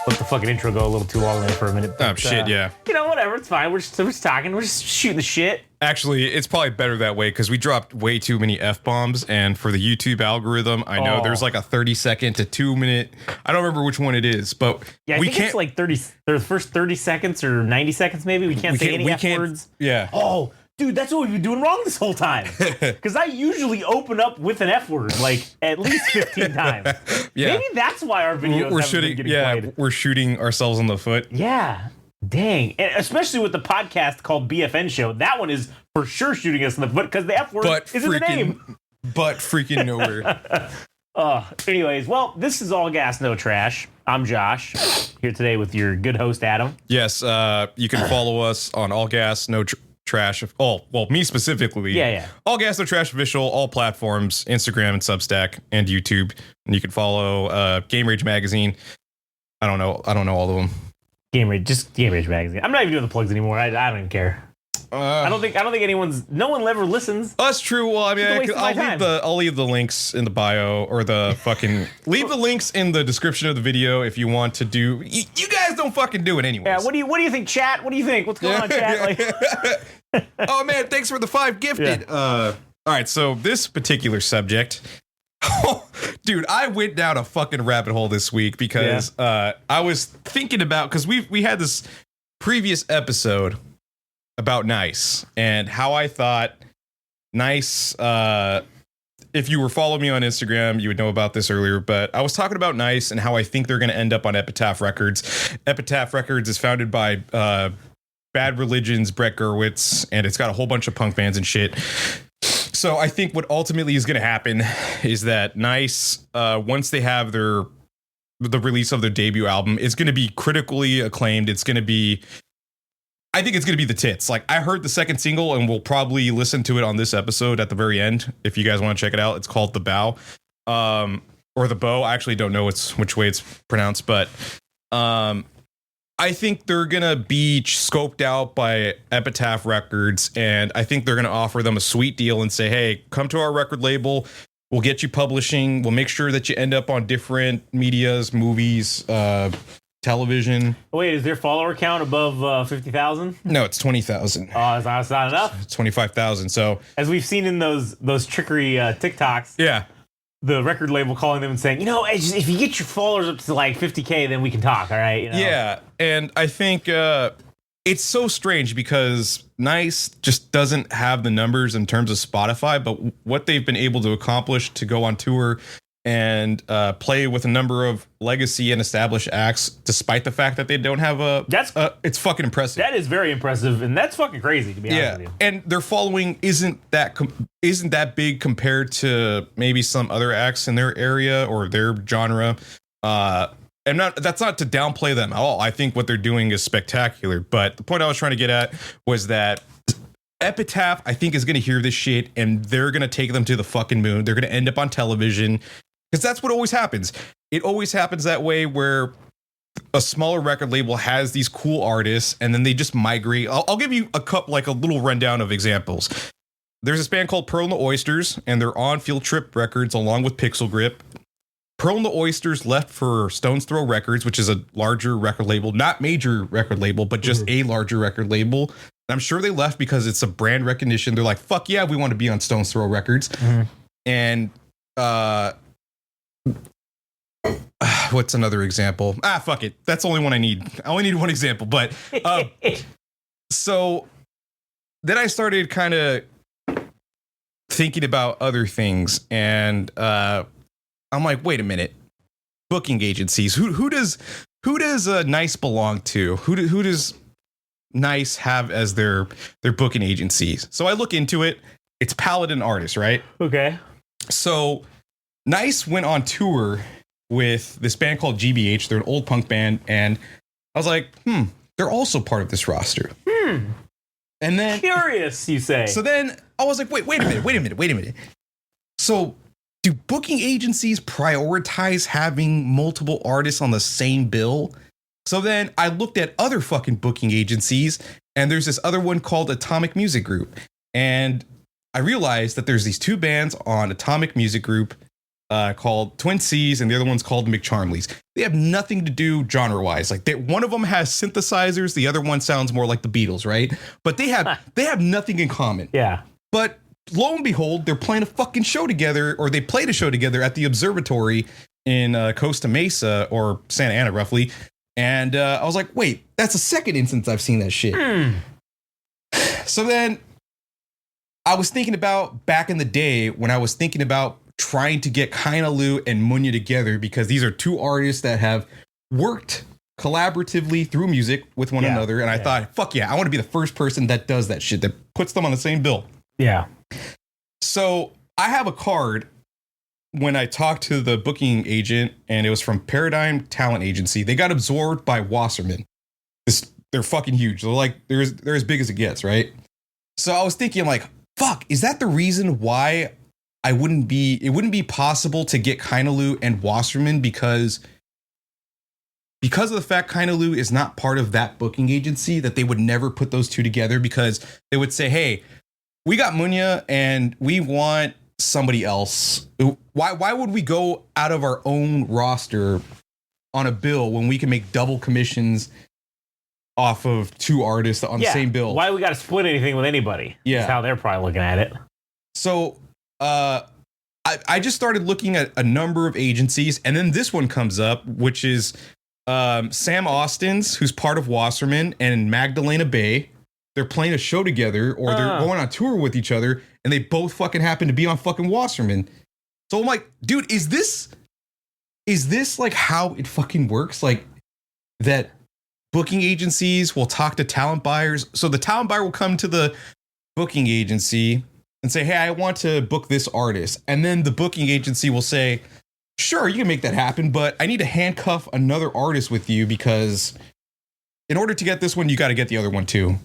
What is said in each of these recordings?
let the fucking intro go a little too long there for a minute. But, shit, yeah. You know, whatever, it's fine. We're just talking. We're just shooting the shit. Actually, it's probably better that way because we dropped way too many F-bombs, and for the YouTube algorithm, I know there's like a 30-second to 2-minute. I don't remember which one it is, but yeah, I think it's like 30. The first 30 seconds or 90 seconds, maybe. We can't say any F words. Yeah. Oh, dude, that's what we've been doing wrong this whole time. Because I usually open up with an F word like at least 15 times. Yeah. Maybe that's why our videos haven't been getting played. We're shooting ourselves in the foot. Yeah. Dang. And especially with the podcast called BFN Show. That one is for sure shooting us in the foot because the F word is in the name. But freaking nowhere. Anyways, well, this is All Gas, No Trash. I'm Josh, here today with your good host, Adam. Yes, you can follow us on All Gas, No Trash. Oh, well, me specifically. Yeah. All Gas, No Trash Official, all platforms, Instagram and Substack and YouTube. And you can follow Game Rage Magazine. I don't know all of them. Game Rage Magazine. I'm not even doing the plugs anymore. I don't even care. I don't think no one ever listens. That's true. Well, I mean, I'll leave the links in the bio or the fucking leave the links in the description of the video if you want to do. You guys don't fucking do it anyways. Yeah. What do you think, chat? What do you think? What's going on, chat? Like, oh man, thanks for the 5 gifted. Yeah. All right. So this particular subject. Dude, I went down a fucking rabbit hole this week because I was thinking about because we had this previous episode about Nice and how I thought Nice. If you were following me on Instagram, you would know about this earlier. But I was talking about Nice and how I think they're going to end up on Epitaph Records. Epitaph Records is founded by Bad Religion's Brett Gurewitz, and it's got a whole bunch of punk bands and shit. So I think what ultimately is going to happen is that Nice, once they have the release of their debut album, it's going to be critically acclaimed. I think it's going to be the tits. Like, I heard the second single, and we'll probably listen to it on this episode at the very end. If you guys want to check it out, it's called The Bow, or The Bow. I actually don't know which way it's pronounced, but I think they're going to be scoped out by Epitaph Records, and I think they're going to offer them a sweet deal and say, hey, come to our record label. We'll get you publishing. We'll make sure that you end up on different medias, movies, television. Wait, is their follower count above 50,000? No, it's 20,000. Oh, it's not enough? It's 25,000. So, as we've seen in those trickery TikToks. Yeah. The record label calling them and saying, if you get your followers up to like 50K, then we can talk, all right? Yeah, and I think it's so strange because Nice just doesn't have the numbers in terms of Spotify, but what they've been able to accomplish to go on tour and play with a number of legacy and established acts, despite the fact that they don't have it's fucking impressive. That is very impressive, and that's fucking crazy, to be honest with you. And their following isn't that big compared to maybe some other acts in their area or their genre. And that's not to downplay them at all. I think what they're doing is spectacular. But the point I was trying to get at was that Epitaph, I think, is going to hear this shit, and they're going to take them to the fucking moon. They're going to end up on television. Because that's what always happens. It always happens that way where a smaller record label has these cool artists and then they just migrate. I'll give you a little rundown of examples. There's this band called Pearl and the Oysters, and they're on Field Trip Records along with Pixel Grip. Pearl and the Oysters left for Stone's Throw Records, which is a larger record label, not major record label, but just a larger record label. And I'm sure they left because it's a brand recognition. They're like, fuck yeah, we want to be on Stone's Throw Records. And what's another example? Fuck it. That's the only one I need. I only need one example. But so then I started kind of thinking about other things, and I'm like, wait a minute. Booking agencies. Who does Nice belong to? Who does Nice have as their booking agencies? So I look into it. It's Paladin Artists, right? Okay. So Nice went on tour with this band called GBH. They're an old punk band, and I was like, they're also part of this roster. And then curious, you say. So then I was like, wait a minute. So do booking agencies prioritize having multiple artists on the same bill? So then I looked at other fucking booking agencies, and there's this other one called Atomic Music Group. And I realized that there's these two bands on Atomic Music Group called Twin C's, and the other one's called McCharmleys. They have nothing to do genre-wise. Like one of them has synthesizers, the other one sounds more like the Beatles, right? But they have nothing in common. Yeah. But lo and behold, they're playing a fucking show together, or they played a show together at the Observatory in Costa Mesa, or Santa Ana, roughly. And I was like, wait, that's the second instance I've seen that shit. So then I was thinking about back in the day when I was thinking about trying to get Kainalu and Munya together, because these are two artists that have worked collaboratively through music with one another. And I thought, fuck yeah, I want to be the first person that does that shit, that puts them on the same bill. Yeah. So I have a card when I talked to the booking agent, and it was from Paradigm Talent Agency. They got absorbed by Wasserman. They're fucking huge. They're as big as it gets, right? So I was thinking, like, fuck, is that the reason why it wouldn't be possible to get Kainalu and Wasserman, because of the fact Kainalu is not part of that booking agency, that they would never put those two together, because they would say, hey, we got Munya and we want somebody else. Why would we go out of our own roster on a bill when we can make double commissions off of two artists on the same bill? Why we got to split anything with anybody? Yeah. That's how they're probably looking at it. So I just started looking at a number of agencies, and then this one comes up, which is Sam Austin's, who's part of Wasserman, and Magdalena Bay. They're playing a show together, or they're going on tour with each other, and they both fucking happen to be on fucking Wasserman. So I'm like, dude, is this like how it fucking works? Like that booking agencies will talk to talent buyers. So the talent buyer will come to the booking agency and say, hey, I want to book this artist. And then the booking agency will say, sure, you can make that happen, but I need to handcuff another artist with you, because in order to get this one, you got to get the other one too.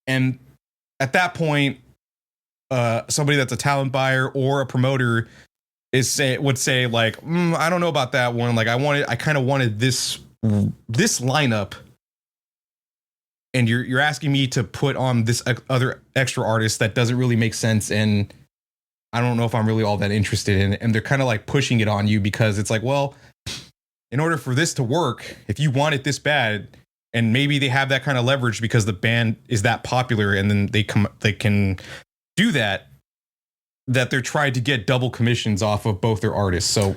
And at that point, somebody that's a talent buyer or a promoter would say like, I don't know about that one. Like I kind of wanted this lineup, and you're asking me to put on this other extra artist that doesn't really make sense, and I don't know if I'm really all that interested in it. And they're kind of like pushing it on you, because it's like, well, in order for this to work, if you want it this bad, and maybe they have that kind of leverage because the band is that popular, and then they can do that they're trying to get double commissions off of both their artists. So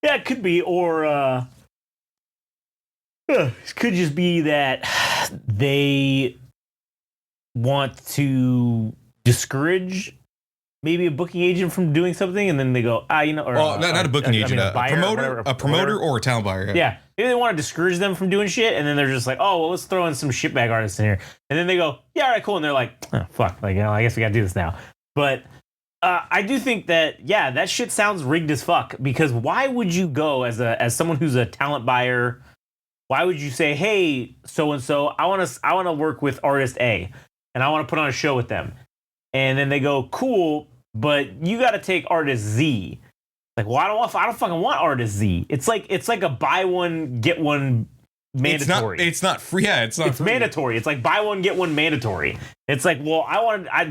yeah, it could be, or it could just be that they want to discourage maybe a booking agent from doing something, and then they go, or not a booking agent, a promoter or a talent buyer. Yeah. Maybe they want to discourage them from doing shit, and then they're just like, oh, well, let's throw in some shitbag artists in here. And then they go, yeah, all right, cool. And they're like, oh, fuck, like, I guess we got to do this now. But I do think that, that shit sounds rigged as fuck, because why would you go as someone who's a talent buyer? Why would you say, hey, so-and-so, I want to work with artist A, and I want to put on a show with them. And then they go, cool, but you got to take artist Z. Like, well, I don't fucking want artist Z. It's like a buy one get one mandatory. It's not free. Yeah, it's not. It's free. Mandatory. It's like buy one get one mandatory. It's like, well,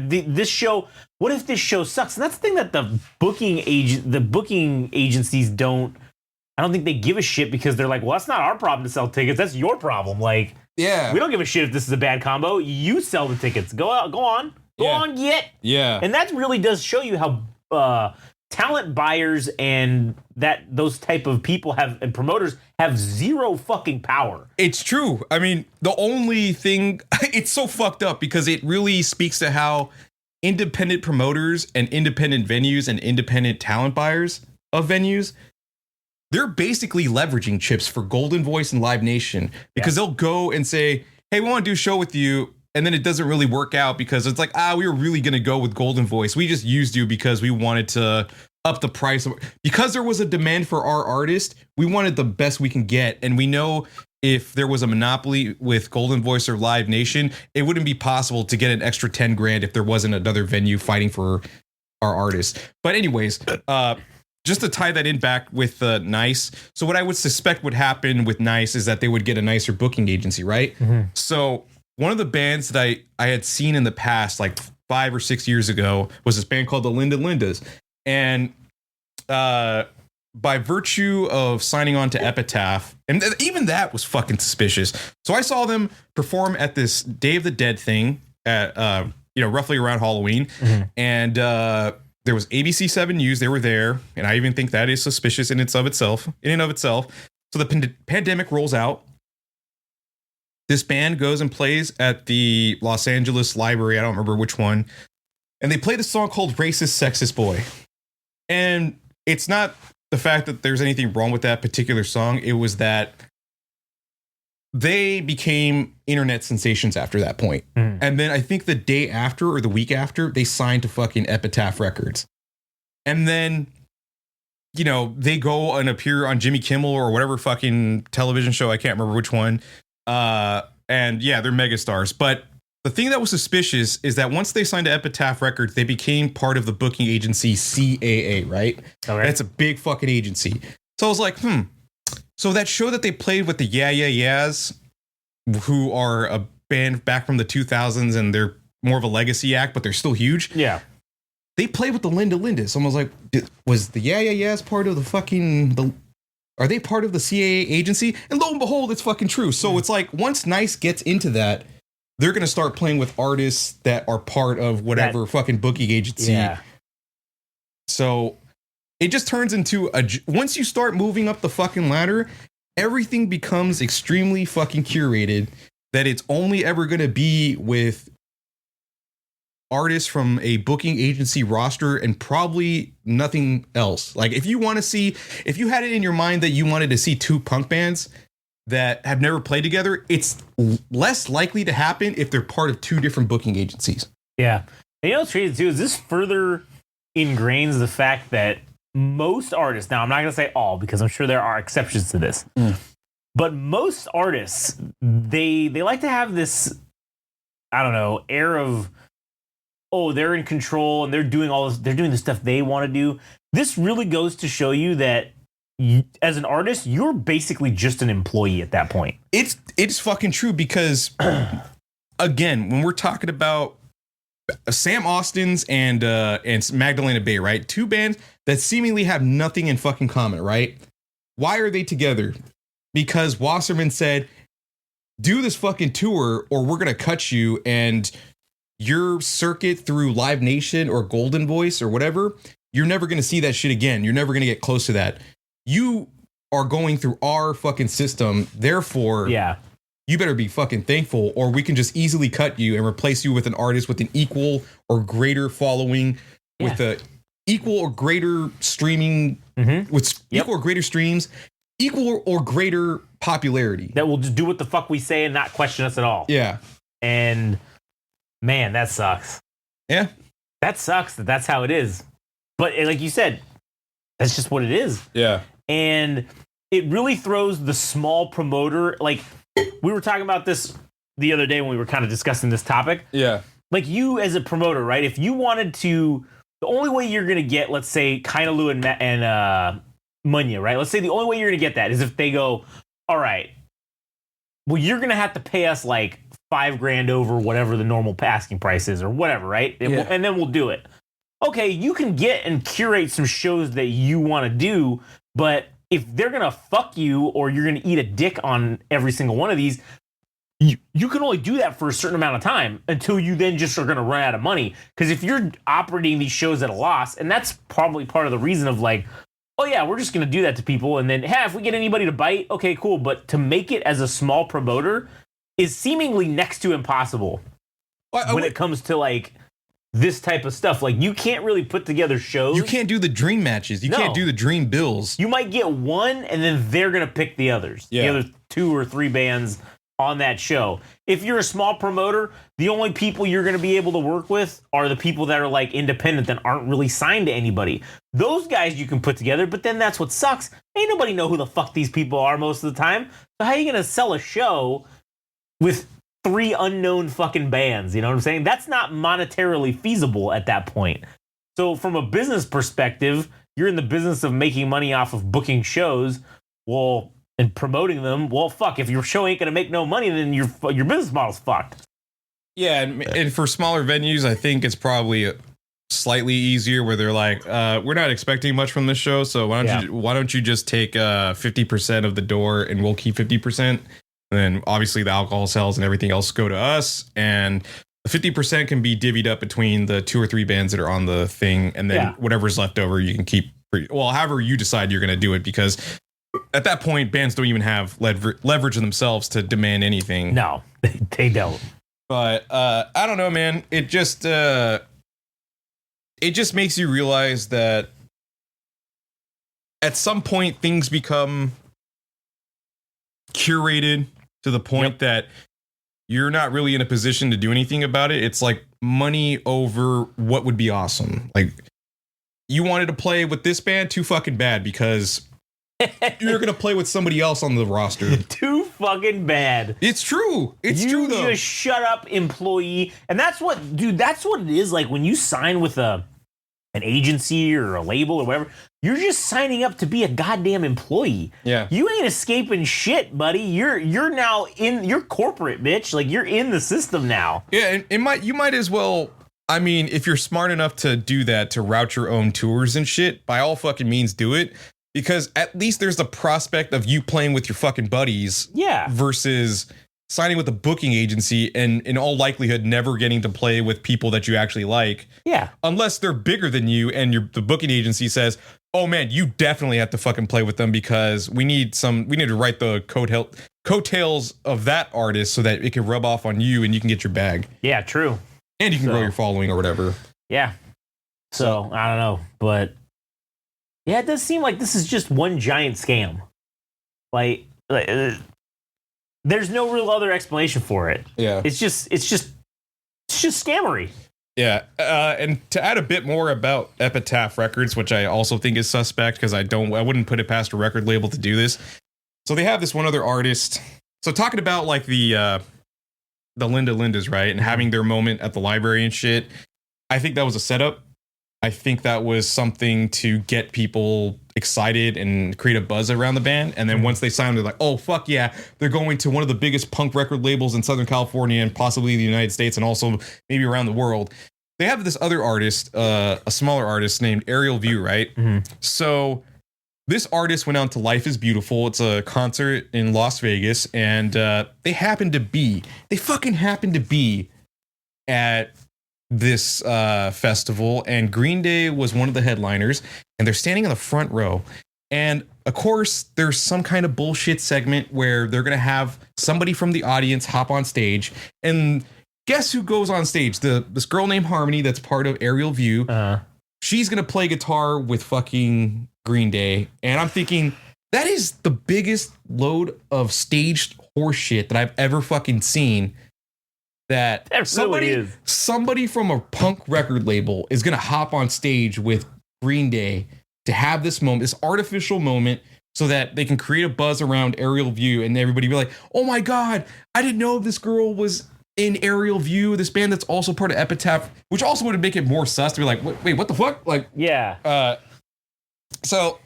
this show. What if this show sucks? And that's the thing that the booking agencies don't. I don't think they give a shit, because they're like, well, that's not our problem to sell tickets. That's your problem. Like, we don't give a shit if this is a bad combo. You sell the tickets. Go on, get. Yeah. And that really does show you how talent buyers and those type of people and promoters have zero fucking power. It's true. I mean, the only thing, it's so fucked up, because it really speaks to how independent promoters and independent venues and independent talent buyers of venues, they're basically leveraging chips for Golden Voice and Live Nation, because they'll go and say, hey, we want to do a show with you. And then it doesn't really work out, because it's like, we were really going to go with Golden Voice. We just used you because we wanted to up the price. Because there was a demand for our artist, we wanted the best we can get. And we know if there was a monopoly with Golden Voice or Live Nation, it wouldn't be possible to get an extra 10 grand if there wasn't another venue fighting for our artist. But anyways, just to tie that in back with Nice. So what I would suspect would happen with Nice is that they would get a nicer booking agency, right? Mm-hmm. So one of the bands that I had seen in the past, like 5 or 6 years ago, was this band called the Linda Lindas. And by virtue of signing on to Epitaph, and even that was fucking suspicious. So I saw them perform at this Day of the Dead thing at roughly around Halloween, and there was ABC 7 News. They were there, and I even think that is suspicious in and of itself. So the pandemic rolls out. This band goes and plays at the Los Angeles Library. I don't remember which one. And they play the song called Racist Sexist Boy. And it's not the fact that there's anything wrong with that particular song. It was that they became internet sensations after that point. And then I think the day after or the week after, they signed to fucking Epitaph Records. And then, they go and appear on Jimmy Kimmel or whatever fucking television show. I can't remember which one. And yeah, they're megastars. But the thing that was suspicious is that once they signed to Epitaph Records, they became part of the booking agency CAA, right? Okay. It's a big fucking agency. So I was like, So that show that they played with the Yeah Yeah Yeahs, who are a band back from the 2000s, and they're more of a legacy act, but they're still huge. Yeah. They played with the Linda Lindas. So I was like, was the Yeah Yeah Yeahs part of are they part of the CAA agency? And lo and behold, it's fucking true. So it's like, once Nice gets into that, they're going to start playing with artists that are part of whatever fucking booking agency. Yeah. So it just turns into once you start moving up the fucking ladder, everything becomes extremely fucking curated, that it's only ever going to be with artists from a booking agency roster and probably nothing else. Like, if you had it in your mind that you wanted to see two punk bands that have never played together, it's less likely to happen if they're part of two different booking agencies. Yeah. And what's crazy too is this further ingrains the fact that most artists, now I'm not going to say all, because I'm sure there are exceptions to this, but most artists, they like to have this, I don't know, air of, oh, they're in control and they're doing all this, they're doing the stuff they want to do. This really goes to show you that as an artist, you're basically just an employee at that point. It's fucking true, because again, when we're talking about Sam Austin's and Magdalena Bay, right? Two bands that seemingly have nothing in fucking common, right? Why are they together? Because Wasserman said, do this fucking tour or we're going to cut you, and your circuit through Live Nation or Golden Voice or whatever, you're never going to see that shit again. You're never going to get close to that. You are going through our fucking system. Therefore, you better be fucking thankful, or we can just easily cut you and replace you with an artist with an equal or greater following, with a equal or greater streaming, with equal or greater streams, equal or greater popularity. That will just do what the fuck we say and not question us at all. Yeah. And man, that sucks. Yeah. That sucks that's how it is. But like you said, that's just what it is. Yeah. And it really throws the small promoter, like, we were talking about this the other day when we were kind of discussing this topic. Yeah. Like, you as a promoter, right? If you wanted to, the only way you're going to get, let's say, Kinda Lou and Munya, right? Let's say the only way you're going to get that is if they go, all right, well, you're going to have to pay us like $5,000 over whatever the normal asking price is or whatever, right? And then we'll do it. Okay, you can get and curate some shows that you want to do, but if they're going to fuck you or you're going to eat a dick on every single one of these, you can only do that for a certain amount of time until you then just are going to run out of money. Because if you're operating these shows at a loss, and that's probably part of the reason of like, oh yeah, we're just going to do that to people. And then, hey, if we get anybody to bite, okay, cool. But to make it as a small promoter is seemingly next to impossible when it comes to like this type of stuff. Like, you can't really put together shows. You can't do the dream matches. You can't do the dream bills. You might get one, and then they're going to pick the others. Yeah. The other 2 or 3 bands on that show. If you're a small promoter, the only people you're going to be able to work with are the people that are like independent that aren't really signed to anybody. Those guys you can put together, but then that's what sucks. Ain't nobody know who the fuck these people are most of the time. So how are you going to sell a show with 3 unknown fucking bands? You know what I'm saying? That's not monetarily feasible at that point. So from a business perspective, you're in the business of making money off of booking shows, well, and promoting them. Well, fuck, if your show ain't gonna make no money, then your business model's fucked. Yeah, and for smaller venues, I think it's probably slightly easier where they're like, we're not expecting much from this show, so why don't you just take 50% of the door and we'll keep 50%, and then obviously the alcohol sales and everything else go to us, and the 50% can be divvied up between the 2 or 3 bands that are on the thing, and then whatever's left over you can keep however you decide you're going to do it, because at that point bands don't even have leverage in themselves to demand anything. No, they don't. But I don't know, man. It just makes you realize that at some point things become curated to the point that you're not really in a position to do anything about it. It's like money over what would be awesome. Like, you wanted to play with this band, too fucking bad, because you're going to play with somebody else on the roster. Too fucking bad. It's true. It's true, though. You just shut up, employee. And that's what it is. Like, when you sign with an agency or a label or whatever, you're just signing up to be a goddamn employee. Yeah. You ain't escaping shit, buddy. You're now you're corporate, bitch. Like, you're in the system now. Yeah, and you might as well, I mean, if you're smart enough to do that, to route your own tours and shit, by all fucking means do it. Because at least there's the prospect of you playing with your fucking buddies. Yeah. Versus signing with a booking agency and in all likelihood never getting to play with people that you actually like. Yeah. Unless they're bigger than you and the booking agency says, oh man, you definitely have to fucking play with them because we need to write the coattails of that artist so that it can rub off on you and you can get your bag. Yeah, true. And you can grow your following or whatever. Yeah. So I don't know, but yeah, it does seem like this is just one giant scam. Like there's no real other explanation for it. Yeah. It's just scammery. Yeah. And to add a bit more about Epitaph Records, which I also think is suspect because I wouldn't put it past a record label to do this. So they have this one other artist. So talking about like the Lindas, right? And having their moment at the library and shit. I think that was a setup. I think that was something to get people excited and create a buzz around the band. And then once they signed, they're like, oh, fuck yeah. They're going to one of the biggest punk record labels in Southern California and possibly the United States and also maybe around the world. They have this other artist, a smaller artist named Aerial View, right? Mm-hmm. So this artist went out to Life is Beautiful. It's a concert in Las Vegas. And they fucking happened to be at this festival, and Green Day was one of the headliners, and they're standing in the front row. And of course, there's some kind of bullshit segment where they're gonna have somebody from the audience hop on stage, and guess who goes on stage? This girl named Harmony that's part of Aerial View. She's gonna play guitar with fucking Green Day, and I'm thinking that is the biggest load of staged horseshit that I've ever fucking seen. That somebody from a punk record label is going to hop on stage with Green Day to have this moment, this artificial moment, so that they can create a buzz around Aerial View and everybody be like, oh my God, I didn't know this girl was in Aerial View, this band that's also part of Epitaph, which also would make it more sus to be like, wait, what the fuck? Like, yeah. So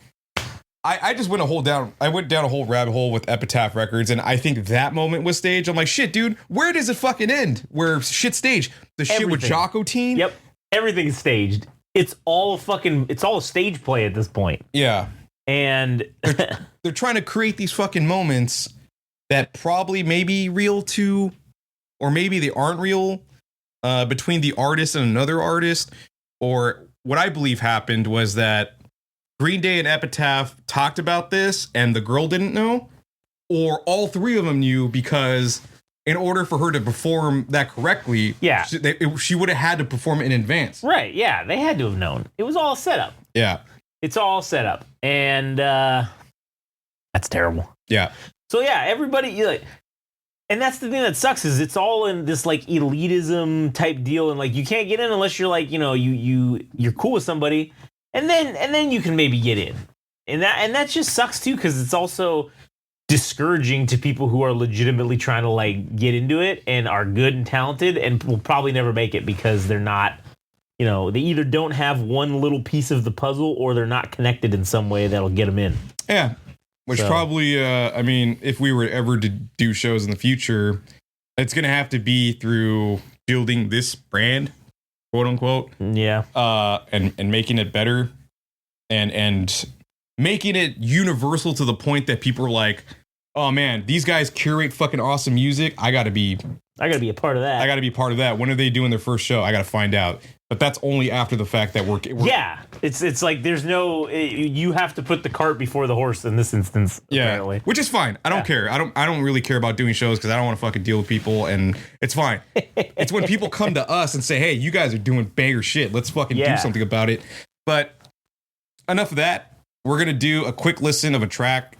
I just went down a whole rabbit hole with Epitaph Records, and I think that moment was staged. I'm like, shit, dude, where does it fucking end? Where shit staged? The shit with Jocko Teen? Yep. Everything's staged. It's all a stage play at this point. Yeah. And they're trying to create these fucking moments that probably may be real too, or maybe they aren't real, between the artist and another artist. Or what I believe happened was that Green Day and Epitaph talked about this and the girl didn't know, or all three of them knew, because in order for her to perform that correctly, she would have had to perform it in advance. Right. Yeah. They had to have known. It was all set up. Yeah. It's all set up. And that's terrible. Yeah. So yeah, everybody, and that's the thing that sucks, is it's all in this like elitism type deal. And like, you can't get in unless you're like, you're cool with somebody. And then you can maybe get in, and that just sucks too, because it's also discouraging to people who are legitimately trying to like get into it and are good and talented and will probably never make it because they're not, they either don't have one little piece of the puzzle or they're not connected in some way that'll get them in. Yeah, which probably, I mean, if we were ever to do shows in the future, it's gonna have to be through building this brand, quote unquote. Yeah. And making it better and making it universal to the point that people are like, oh man, these guys curate fucking awesome music. I gotta be a part of that. I gotta be part of that. When are they doing their first show? I gotta find out. But that's only after the fact that we're yeah. It's like there's no you have to put the cart before the horse in this instance. Yeah, apparently. Which is fine. I don't care. I don't really care about doing shows because I don't want to fucking deal with people, and it's fine. It's when people come to us and say, hey, you guys are doing banger shit. Let's fucking do something about it. But enough of that. We're gonna do a quick listen of a track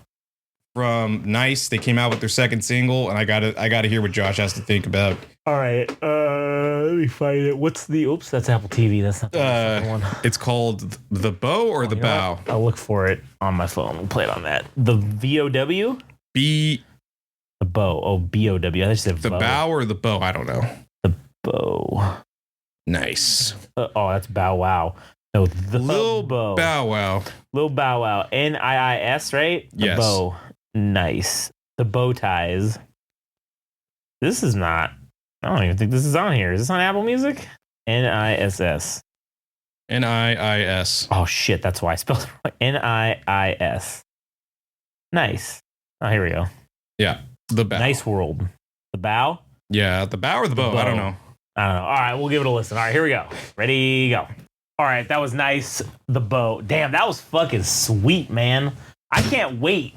from Nice. They came out with their second single, and I gotta hear what Josh has to think about. All right, let me find it. What's the? Oops, that's Apple TV. That's not the one. It's called The Bow or The Bow. I'll look for it on my phone. We'll play it on that. The VOW. The Bow. Oh, BOW. I just said The Bow or The Bow. I don't know. The Bow. Nice. Oh, that's Bow Wow. No, the Lil Bow. Bow Wow. Lil Bow Wow. NIIS, right? The yes. Bow. Nice. The Bow Ties. This is not. I don't even think this is on here. Is this on Apple Music? NISS. NIIS. Oh shit, that's why I spelled it wrong. NIIS. Nice. Oh, here we go. Yeah. The Bow. Nice World. The Bow? Yeah, The Bow or the Bow? I don't know. All right, we'll give it a listen. All right, here we go. Ready, go. All right, that was Nice. The Bow. Damn, that was fucking sweet, man. I can't wait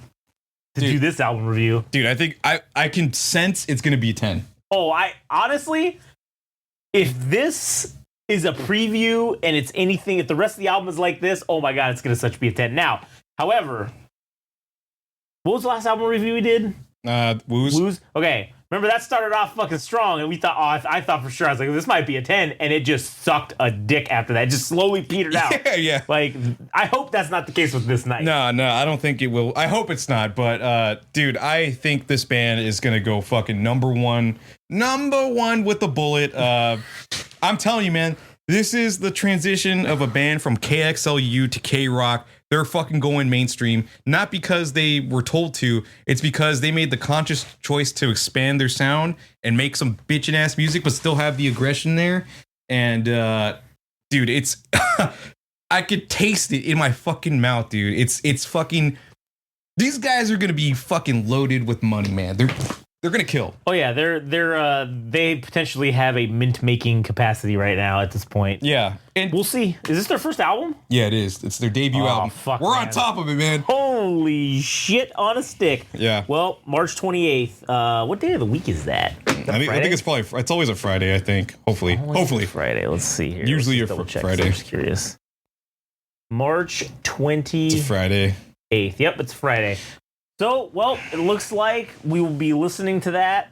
to do this album review. Dude, I think I can sense it's going to be a 10. Oh, I honestly, if this is a preview and it's anything, if the rest of the album is like this, oh my God, it's going to such be a 10. Now, however, what was the last album review we did? Wooz. Okay. Remember that started off fucking strong and we thought, I thought for sure, I was like, this might be a 10, and it just sucked a dick after that. It just slowly petered out. Yeah. Like, I hope that's not the case with this night. No, I don't think it will. I hope it's not, but dude, I think this band is gonna go fucking number one with the bullet. I'm telling you, man, this is the transition of a band from KXLU to K-Rock. They're fucking going mainstream, not because they were told to. It's because they made the conscious choice to expand their sound and make some bitchin' ass music, but still have the aggression there. And dude, it's I could taste it in my fucking mouth, dude. It's fucking. These guys are gonna be fucking loaded with money, man. They're gonna kill. Oh yeah, they potentially have a mint making capacity right now at this point. Yeah, and we'll see. Is this their first album? Yeah, it is. It's their debut album. Fuck, we're on top of it, man. Holy shit on a stick. Yeah. Well, March 28th. What day of the week is that? I think it's probably. It's always a Friday. I think. Hopefully Friday. Let's see here. Usually a Friday. I'm just curious. March 20. It's a Friday. 8th. Yep, it's Friday. So, well, it looks like we will be listening to that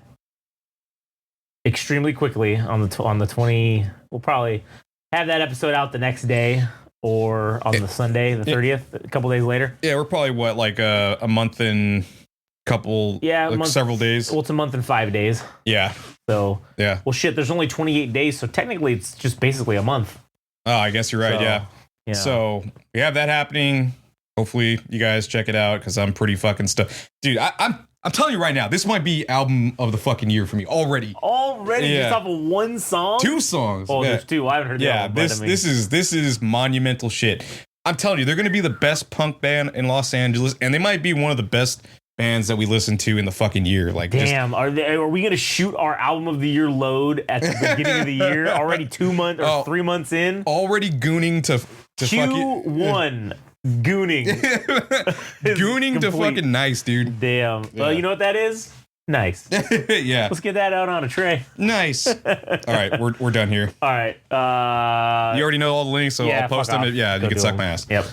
extremely quickly on the 20. We'll probably have that episode out the next day or on the Sunday, the 30th, a couple days later. Yeah, we're probably like a month and several days. Well, it's a month and 5 days. Yeah. So, yeah. Well, shit, there's only 28 days, so technically it's just basically a month. Oh, I guess you're right. Yeah. So we have that happening. Hopefully you guys check it out because I'm pretty fucking stuffed. Dude, I'm telling you right now, this might be album of the fucking year for me already. Just off of one song? 2 songs. Oh, there's 2. I haven't heard that one. This is monumental shit. I'm telling you, they're gonna be the best punk band in Los Angeles, and they might be one of the best bands that we listen to in the fucking year. Like, damn, are we gonna shoot our album of the year load at the beginning of the year? Already 2 months or 3 months in? Already gooning to Q1. Gooning. Gooning to fucking Nice, dude. Damn. Yeah. Well, you know what that is? Nice. Yeah. Let's get that out on a tray. Nice. All right, we're done here. All right. You already know all the links, so I'll post them. Yeah, you can suck my ass. Yep.